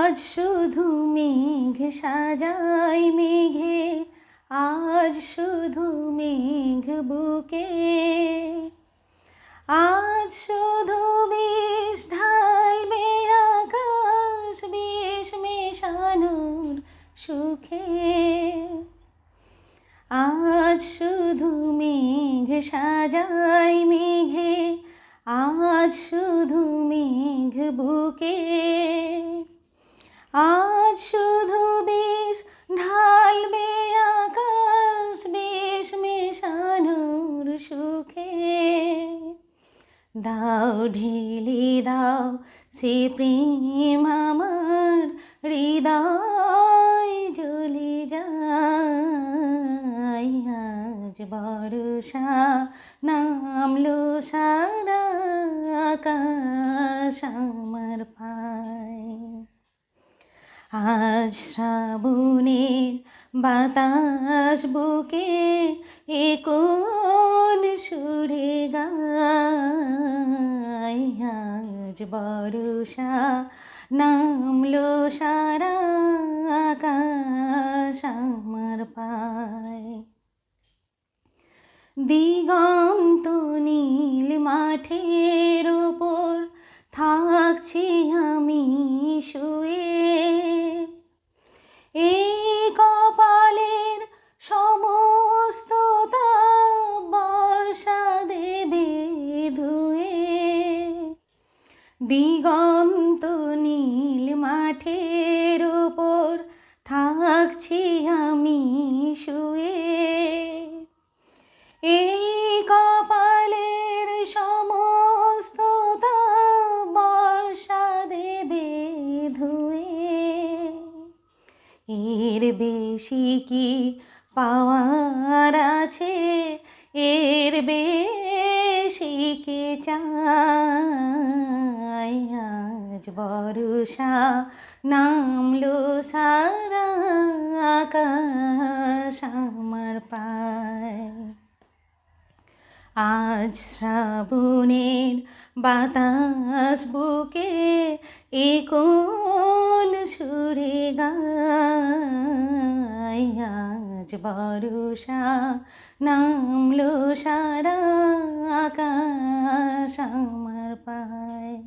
আজ শুধু মেঘ সাজাই মেঘে, আজ শুধু মেঘ বুকে, আজ শুধু বিষ ঢালবে আকাশ বিষ মেশানোর সুখে। আজ শুধু মেঘ সাজাই মেঘে, আজ শুধু মেঘ বুকে, আজ শুধু বিষ ঢালবে আকাশ বিষ মেশানোর সুখে। দাও ঢেলে দাও সে প্রেম আমার হৃদয় জ্বলে যায়। আজ বর্ষা নামলো সারা আকাশ আমার পায়। আজ শ্রাবণের বাতাস বুকে এ কোন সুরে গায়। আজ বর্ষা নামলো সারা আকাশ আমার পায়। দিগন্ত নীল মাঠের ওপর থাকছি আমি শুয়ে, এই কপালের সমস্ত তাপ বর্ষা দেবে ধুয়ে। দিগন্ত নীল মাঠের ওপর থাকছি আমি শুয়ে, এই কপালের সমস্ত তাপ বর্ষা দেবে ধুয়ে। এর বেশি কি পাওয়ার আছে, এর বেশি কে চায়। আজ বর্ষা নামলো সারা আকাশ আমার পায়। আজ শ্রাবণের বাতাস বুকে এ কোন সুরে গায়। আজ বর্ষা নামলো সারা আকাশ আমার পায়।